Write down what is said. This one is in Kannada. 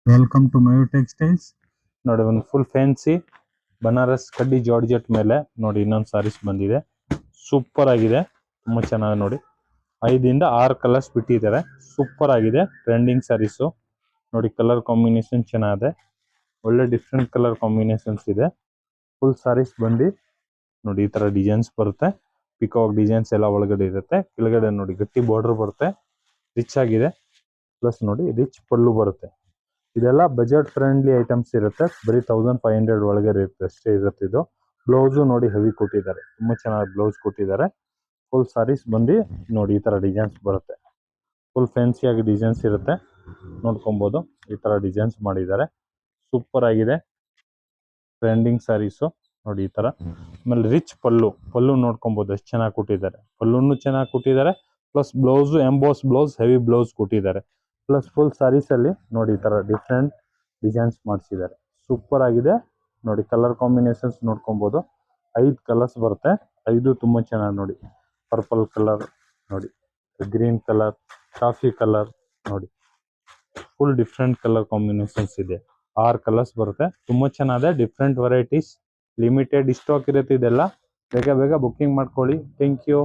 Welcome to Mayur textiles. ನೋಡಿ, ಒಂದು ಫುಲ್ ಫ್ಯಾನ್ಸಿ ಬನಾರಸ್ ಕಡ್ಡಿ ಜಾರ್ಜೆಟ್ ಮೇಲೆ ನೋಡಿ ಇನ್ನೊಂದು ಸಾರೀಸ್ ಬಂದಿದೆ. ಸೂಪರ್ ಆಗಿದೆ, ತುಂಬಾ ಚೆನ್ನಾಗಿ ನೋಡಿ. 5 ಇಂದ 6 ಕಲರ್ಸ್ ಬಿಟ್ಟಿದ್ದಾರೆ. ಸೂಪರ್ ಆಗಿದೆ, ಟ್ರೆಂಡಿಂಗ್ ಸಾರೀಸು ನೋಡಿ. ಕಲರ್ ಕಾಂಬಿನೇಷನ್ ಚೆನ್ನಾಗಿದೆ, ಒಳ್ಳೆ ಡಿಫ್ರೆಂಟ್ ಕಲರ್ ಕಾಂಬಿನೇಷನ್ಸ್ ಇದೆ. ಫುಲ್ ಸಾರೀಸ್ ಬಂದು ನೋಡಿ ಈ ತರ ಡಿಸೈನ್ಸ್ ಬರುತ್ತೆ. ಪಿಕಾಕ್ ಡಿಸೈನ್ಸ್ ಎಲ್ಲ ಒಳಗಡೆ ಇರುತ್ತೆ. ಕೆಳಗಡೆ ನೋಡಿ ಗಟ್ಟಿ ಬಾರ್ಡರ್ ಬರುತ್ತೆ, ರಿಚ್ ಆಗಿದೆ. ಪ್ಲಸ್ ನೋಡಿ ರಿಚ್ ಪಲ್ಲು ಬರುತ್ತೆ. ಇದೆಲ್ಲ ಬಜೆಟ್ ಫ್ರೆಂಡ್ಲಿ ಐಟಮ್ಸ್ ಇರುತ್ತೆ. ಬರೀ 1500 ಒಳಗಡೆ ಇರುತ್ತೆ ಅಷ್ಟೇ ಇರುತ್ತೆ. ಇದು ಬ್ಲೌಸು ನೋಡಿ ಹೆವಿ ಕೊಟ್ಟಿದ್ದಾರೆ, ತುಂಬಾ ಚೆನ್ನಾಗಿ ಬ್ಲೌಸ್ ಕೊಟ್ಟಿದ್ದಾರೆ. ಫುಲ್ ಸಾರೀಸ್ ಬಂದು ನೋಡಿ ಈ ತರ ಡಿಸೈನ್ಸ್ ಬರುತ್ತೆ. ಫುಲ್ ಫ್ಯಾನ್ಸಿ ಆಗಿ ಡಿಸೈನ್ಸ್ ಇರುತ್ತೆ, ನೋಡ್ಕೊಬಹುದು. ಈ ತರ ಡಿಸೈನ್ಸ್ ಮಾಡಿದ್ದಾರೆ, ಸೂಪರ್ ಆಗಿದೆ. ಟ್ರೆಂಡಿಂಗ್ ಸಾರೀಸು ನೋಡಿ ಈ ತರ. ಆಮೇಲೆ ರಿಚ್ ಪಲ್ಲು ನೋಡ್ಕೊಬಹುದು, ಎಷ್ಟು ಚೆನ್ನಾಗಿ ಕೊಟ್ಟಿದ್ದಾರೆ. ಪಲ್ಲುನು ಚೆನ್ನಾಗಿ ಕೊಟ್ಟಿದ್ದಾರೆ, plus blouse emboss blouse, heavy blouse ಕೊಟ್ಟಿದ್ದಾರೆ. ಪ್ಲಸ್ ಫುಲ್ ಸಾರೀಸ್ ಅಲ್ಲಿ ನೋಡಿ ಈ ತರ ಡಿಫ್ರೆಂಟ್ ಡಿಸೈನ್ಸ್ ಮಾಡಿಸಿದ್ದಾರೆ. ಸೂಪರ್ ಆಗಿದೆ ನೋಡಿ. ಕಲರ್ ಕಾಂಬಿನೇಷನ್ಸ್ ನೋಡ್ಕೊಬಹುದು, 5 ಕಲರ್ಸ್ ಬರುತ್ತೆ. 5 ತುಂಬಾ ಚೆನ್ನಾಗಿ ನೋಡಿ. ಪರ್ಪಲ್ ಕಲರ್ ನೋಡಿ, ಗ್ರೀನ್ ಕಲರ್, ಕಾಫಿ ಕಲರ್ ನೋಡಿ. ಫುಲ್ ಡಿಫ್ರೆಂಟ್ ಕಲರ್ ಕಾಂಬಿನೇಷನ್ಸ್ ಇದೆ. 6 ಕಲರ್ಸ್ ಬರುತ್ತೆ, ತುಂಬಾ ಚೆನ್ನಾಗಿದೆ. ಡಿಫ್ರೆಂಟ್ ವೆರೈಟೀಸ್, ಲಿಮಿಟೆಡ್ ಸ್ಟಾಕ್ ಇರುತ್ತೆ. ಇದೆಲ್ಲ ಬೇಗ ಬೇಗ ಬುಕ್ಕಿಂಗ್ ಮಾಡ್ಕೊಳ್ಳಿ. Thank you.